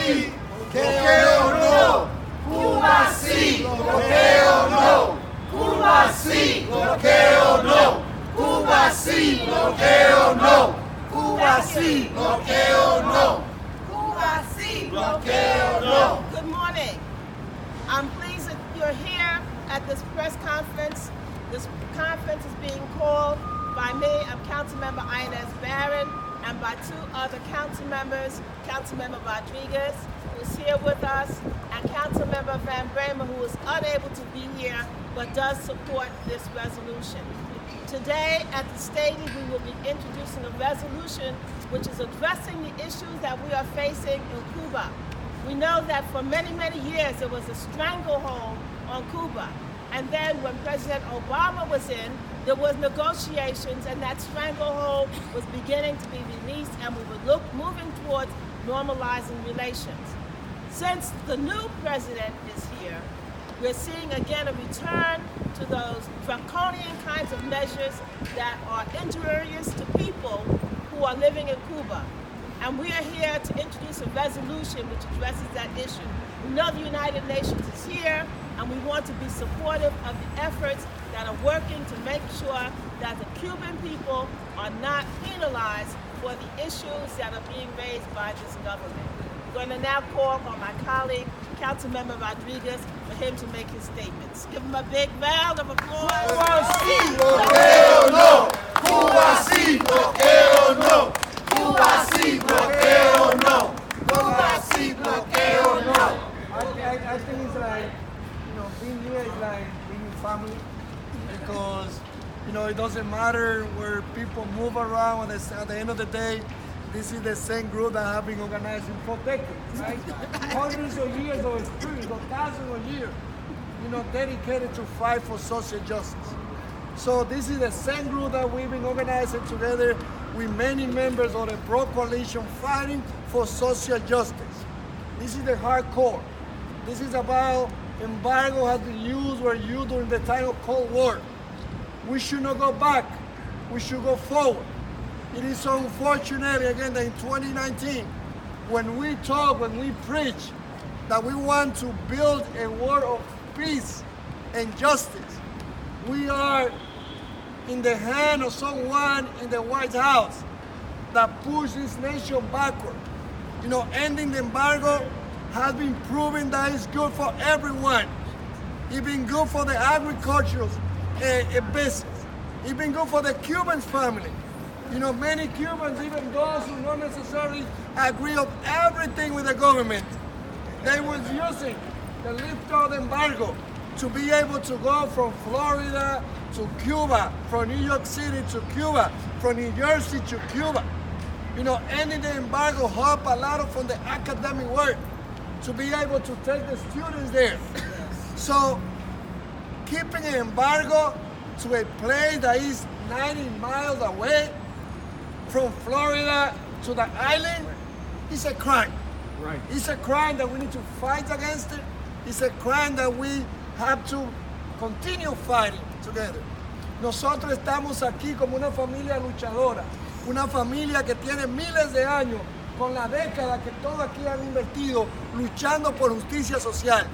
sí, bloqueo no. Cuba sí, bloqueo no. Cuba sí, bloqueo no. Cuba sí, bloqueo no. Cuba sí, bloqueo no. Cuba sí, bloqueo no. Good morning. I'm pleased that you're here at this press conference. This conference is being called by me, I'm Councilmember Inez Barron, and by two other council members, Councilmember Rodriguez, who's here with us, and Councilmember Van Bramer, who is unable to be here, but does support this resolution. Today at the stadium, we will be introducing a resolution which is addressing the issues that we are facing in Cuba. We know that for many, many years there was a stranglehold on Cuba. And then when President Obama was in, there was negotiations and that stranglehold was beginning to be released and we were moving towards normalizing relations. Since the new president is here, we're seeing again a return to those draconian kinds of measures that are injurious to people who are living in Cuba. And we are here to introduce a resolution which addresses that issue. We know the United Nations is here, and we want to be supportive of the efforts that are working to make sure that the Cuban people are not penalized for the issues that are being raised by this government. I'm going to now call on my colleague, Councilmember Rodriguez, for him to make his statements. Give him a big round of applause. Cuba sí, bloqueo no. Cuba sí, bloqueo no. Cuba sí, bloqueo no. Cuba sí, bloqueo no. I think it's like, being here is like being in family, because, it doesn't matter where people move around, and at the end of the day, this is the same group that have been organizing for decades, right? Hundreds of years of experience, or thousands of years, dedicated to fight for social justice. So this is the same group that we've been organizing together with many members of the pro-coalition fighting for social justice. This is the hardcore. This is about embargo has been used or used during the time of Cold War. We should not go back. We should go forward. It is so unfortunate, again, that in 2019, when we talk, when we preach that we want to build a world of peace and justice, we are in the hand of someone in the White House that pushes this nation backward. Ending the embargo has been proven that it's good for everyone. It's been good for the agricultural business. It's been good for the Cuban family. Many Cubans, even those who not necessarily agree of everything with the government, they was using the lift of the embargo to be able to go from Florida to Cuba, from New York City to Cuba, from New Jersey to Cuba. Ending the embargo helped a lot from the academic work to be able to take the students there. So keeping an embargo to a place that is 90 miles away from Florida to the island is a crime. Right. It's a crime that we need to fight against it. It's a crime that we have to continue fighting together. Nosotros estamos aquí como una familia luchadora, una familia que tiene miles de años, con la década que todos aquí han invertido luchando por justicia social.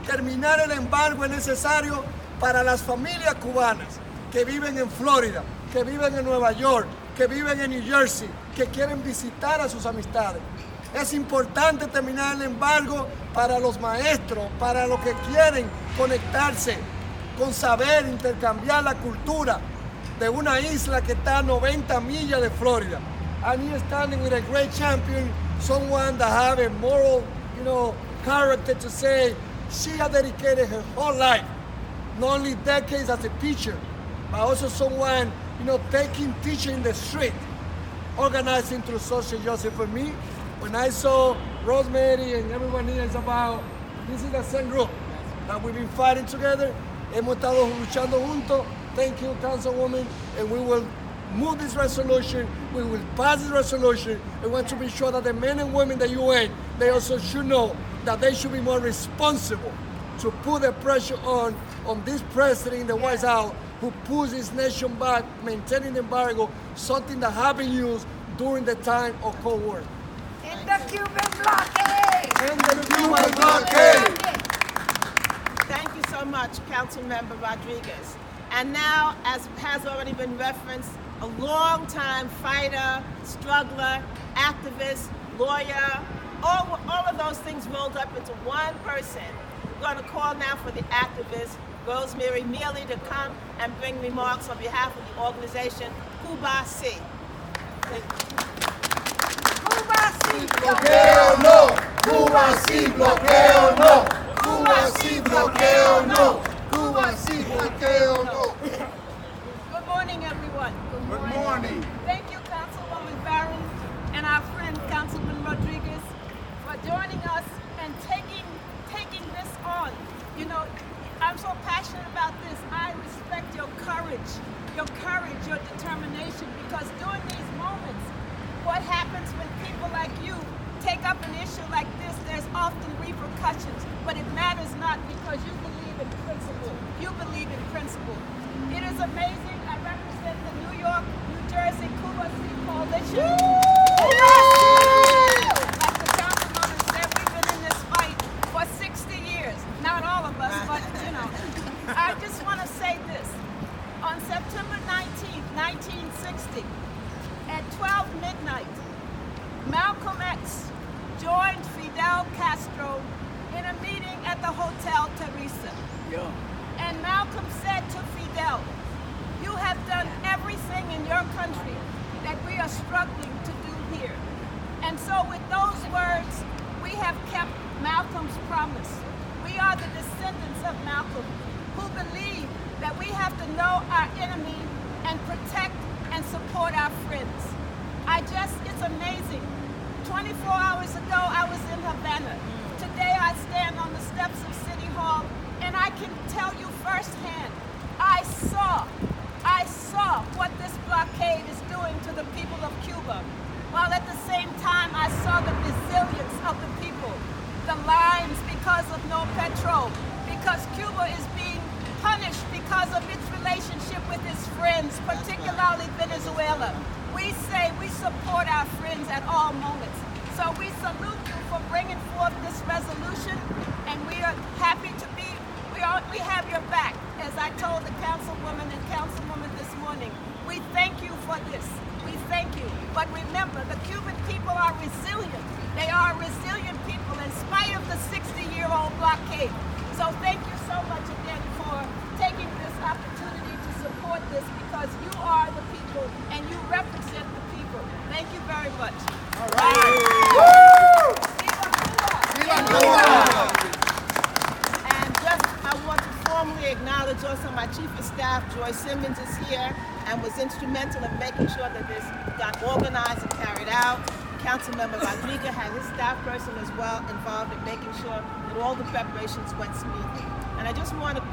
Terminar el embargo es necesario para las familias cubanas que viven en Florida, que viven en Nueva York, que viven en New Jersey, que quieren visitar a sus amistades. Es importante terminar el embargo para los maestros, para los que quieren conectarse con saber, intercambiar la cultura de una isla que está a 90 millas de Florida. I'm here standing with a great champion, someone that have a moral, character to say she has dedicated her whole life, not only decades as a teacher, but also someone, taking teaching in the street, organizing through social justice. For me, when I saw Rosemary and everyone here, it's about, this is the same group that we've been fighting together. Hemos estado luchando juntos. Thank you, Councilwoman, and we will move this resolution. We will pass this resolution. We want to be sure that the men and women in the UN, they also should know that they should be more responsible to put the pressure on this president in the White House who pushed his nation back, maintaining the embargo, something that have been used during the time of Cold War. the Cuban Blockade! And the Cuban Blockade! Thank you so much, Councilmember Rodriguez. And now, as has already been referenced, a long-time fighter, struggler, activist, lawyer, all of those things rolled up into one person. We're going to call now for the activist, Rosemary Mealy, to come and bring remarks on behalf of the organization Cuba C. Cuba sí, Bloqueo no, Cuba sí, bloqueo no, Cuba sí, bloqueo no, Cuba sí, bloqueo no. Good morning, everyone. Good morning. Thank you, Councilwoman Barron and our friend Councilman Rodriguez for joining us and taking this on. You know, I'm so passionate about this. I respect your courage, your determination, because during these moments, what happens when people like you take up an issue like this, there's often repercussions, but it matters not because you believe in principle. You believe in principle. It is amazing. I represent the New York, New Jersey, Cuba City Coalition. Like the councilwoman said, we've been in this fight for 60 years. Not all of us, but you know. I just want to say this. On September 19th, 1960, at 12 midnight, Malcolm X joined Fidel Castro in a meeting at the Hotel Teresa. Yeah. And Malcolm said to Fidel, you have done everything in your country that we are struggling to do here. And so with those words, we have kept Malcolm's promise. We are the descendants of Malcolm who believe that we have to know our enemy and protect and support our friends. It's amazing. 24 hours ago, I was in Havana. Today, I stand on the steps of City Hall, and I can tell you firsthand, I saw what this blockade is doing to the people of Cuba, while at the same time, I saw the resilience of the people, the lines because of no petrol, because Cuba is being punished because of its relationship with its friends, particularly Venezuela. We say we support our friends at all moments. So we salute you for bringing forth this resolution, and we are happy to be, we have your back. As I told the councilwoman and councilwoman this morning, we thank you for this. We thank you. But remember, the Cuban people are resilient. They are a resilient people in spite of the 60-year-old blockade. So thank you so much again for taking this opportunity to support this, because you are the people and you represent the people. Thank you very much. All right. Viva Cuba! And just, I want to formally acknowledge also my Chief of Staff, Joy Simmons, is here and was instrumental in making sure that this got organized and carried out. Councilmember Rodriguez had his staff person as well involved in making sure that all the preparations went smoothly. And I just want to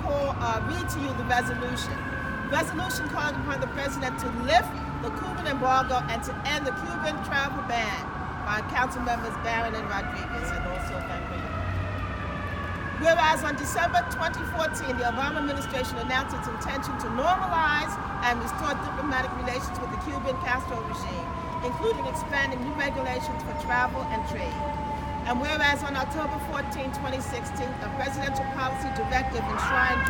read to you the resolution. Resolution calling upon the President to lift the Cuban embargo and to end the Cuban travel ban by Councilmembers Barron and Rodriguez, and also Van Ryn. Whereas on December 2014, the Obama administration announced its intention to normalize and restore diplomatic relations with the Cuban Castro regime, including expanding new regulations for travel and trade. And whereas on October 14, 2016, a presidential policy directive enshrined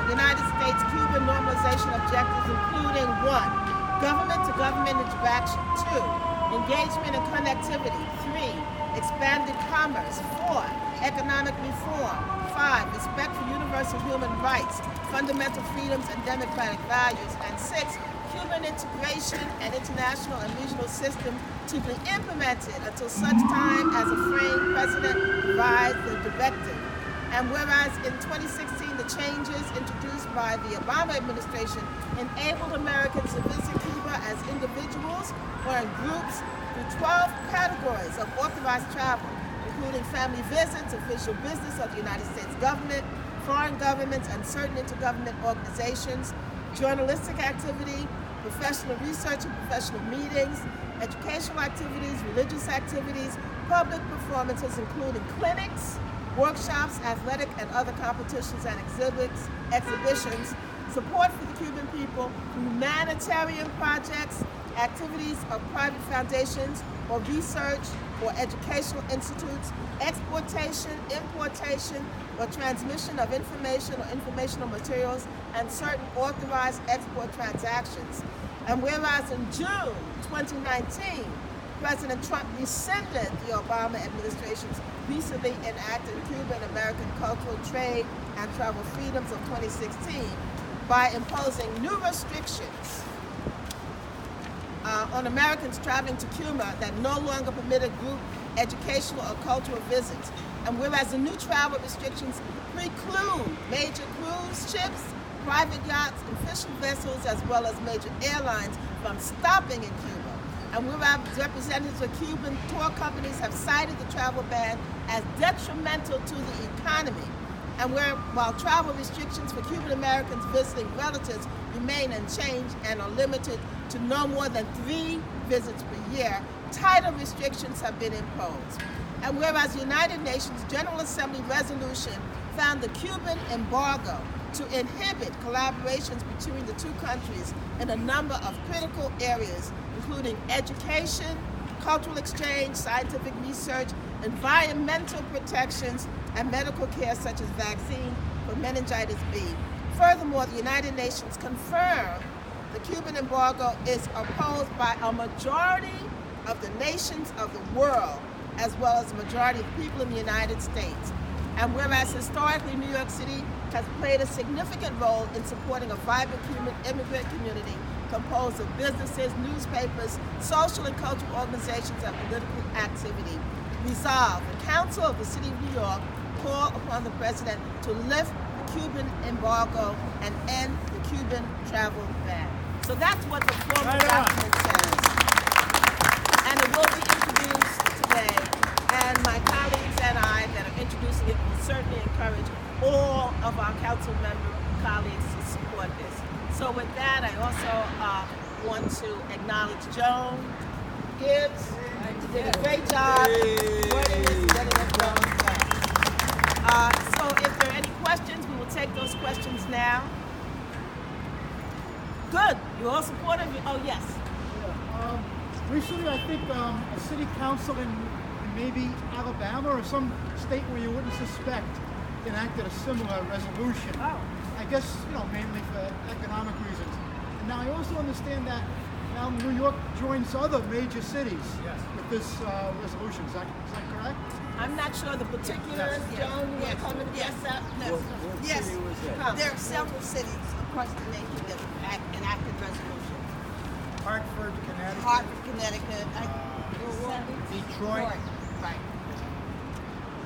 United States Cuban normalization objectives, including 1, government-to-government interaction, 2, engagement and connectivity, 3, expanded commerce, 4, economic reform, 5, respect for universal human rights, fundamental freedoms and democratic values, and 6, Cuban integration and international and regional systems to be implemented until such time as a framed precedent provides the directive. And whereas in 2016, the changes introduced by the Obama administration enabled Americans to visit Cuba as individuals or in groups through 12 categories of authorized travel, including family visits, official business of the United States government, foreign governments and certain intergovernment organizations, journalistic activity, professional research and professional meetings, educational activities, religious activities, public performances including clinics, workshops, athletic and other competitions and exhibitions, support for the Cuban people, humanitarian projects, activities of private foundations or research or educational institutes, exportation, importation, or transmission of information or informational materials, and certain authorized export transactions. And whereas in June 2019, President Trump rescinded the Obama administration's recently enacted Cuban American Cultural Trade and Travel Freedoms of 2016 by imposing new restrictions on Americans traveling to Cuba that no longer permitted group educational or cultural visits. And whereas the new travel restrictions preclude major cruise ships, private yachts, and fishing vessels, as well as major airlines from stopping in Cuba. And whereas representatives of Cuban tour companies have cited the travel ban as detrimental to the economy. And while travel restrictions for Cuban Americans visiting relatives remain unchanged and are limited to no more than 3 visits per year, tighter restrictions have been imposed. And whereas the United Nations General Assembly resolution found the Cuban embargo to inhibit collaborations between the two countries in a number of critical areas, including education, cultural exchange, scientific research, environmental protections, and medical care such as vaccine for meningitis B. Furthermore, the United Nations confirmed the Cuban embargo is opposed by a majority of the nations of the world, as well as the majority of people in the United States. And whereas historically New York City has played a significant role in supporting a vibrant Cuban immigrant community composed of businesses, newspapers, social and cultural organizations, and political activity, resolve, the Council of the City of New York call upon the President to lift the Cuban embargo and end the Cuban travel ban. So that's what the formal document says. And it will be introduced today, and my colleagues and I that are introducing it will certainly encourage all of our council member colleagues to support this. So with that, I also want to acknowledge Joan Gibbs. She did a great job wording this and getting it done. So if there are any questions, we will take those questions now. Good. You all supportive? Oh, yes. Yeah. Recently, I think a city council in maybe Alabama or some state where you wouldn't suspect enacted a similar resolution. Oh. I guess, mainly for economic reasons. And now I also understand that now New York joins other major cities with this resolution. Is that correct? I'm not sure the particulars. Joan, you want to come and address that? Yes, Come. there are several cities across the nation that enacted resolution. Hartford, Connecticut. Hartford, Connecticut, Detroit. Right.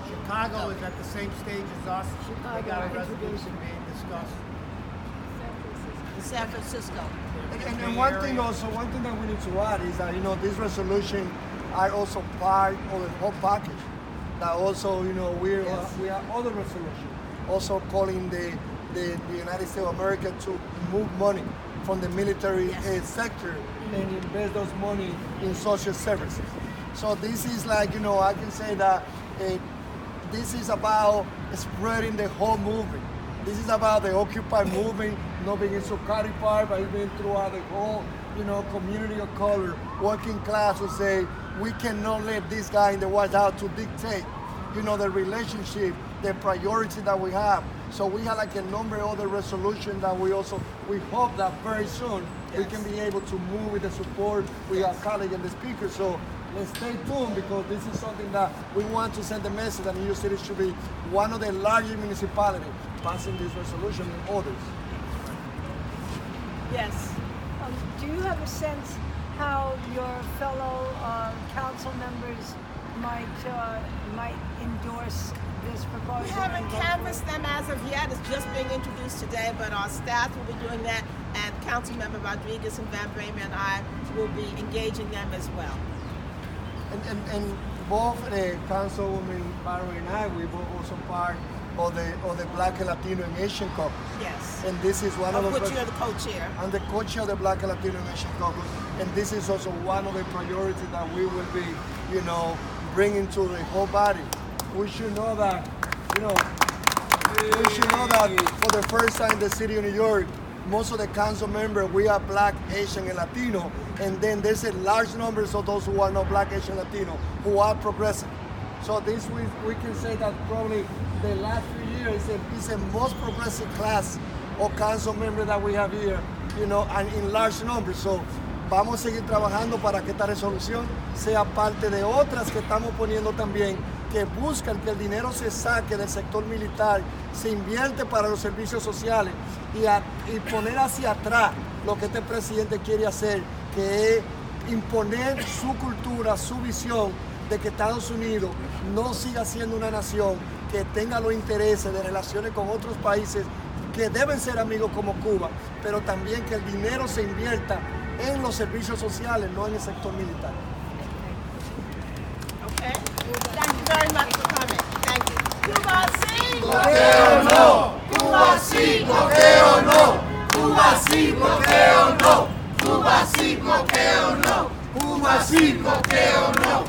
Chicago is at the same stage as us. They got a resolution being discussed. San Francisco. And one thing that we need to add is that, this resolution are also part of the whole package. That also, we have other resolutions also calling the United States of America to move money from the military sector and invest those money in social services. So this is like, I can say that this is about spreading the whole movement. This is about the Occupy movement, not being so codified, but being throughout the whole, community of color, working class who say, we cannot let this guy in the White House to dictate, the relationship, the priority that we have. So we have like a number of other resolutions that we hope that very soon we can be able to move with the support with our colleagues and the speakers. So let's stay tuned, because this is something that we want to send the message that New York City should be one of the largest municipalities passing this resolution and others. Yes. Do you have a sense how your fellow council members might endorse this proposal? We haven't canvassed them as of yet. It's just being introduced today, but our staff will be doing that, and Councilmember Rodriguez and Van Bramer and I will be engaging them as well. And both Councilwoman Barrow and I, we were also part of the Black and Latino and Asian Caucus. Yes. And this is one of the... which you're the co-chair. I'm the co-chair of the Black and Latino and Asian Caucus. And this is also one of the priorities that we will be, bringing to the whole body. We should know that, for the first time in the city of New York, most of the council members, we are Black, Asian, and Latino, and then there's a large number of those who are not Black, Asian, Latino, who are progressive. So this we can say that probably the last few years is the most progressive class of council members that we have here, you know, and in large numbers. So vamos a seguir trabajando para que esta resolución sea parte de otras que estamos poniendo también, que buscan que el dinero se saque del sector militar, se invierte para los servicios sociales y poner hacia atrás lo que este presidente quiere hacer, que es imponer su cultura, su visión de que Estados Unidos no siga siendo una nación que tenga los intereses de relaciones con otros países que deben ser amigos como Cuba, pero también que el dinero se invierta en los servicios sociales, no en el sector militar. Okay? Thank you very much for coming. Thank you. Cuba sí, Bloqueo no. Cuba sí, bloqueo no. Cuba sí, bloqueo no. Cuba sí, bloqueo no. Cuba sí, bloqueo no.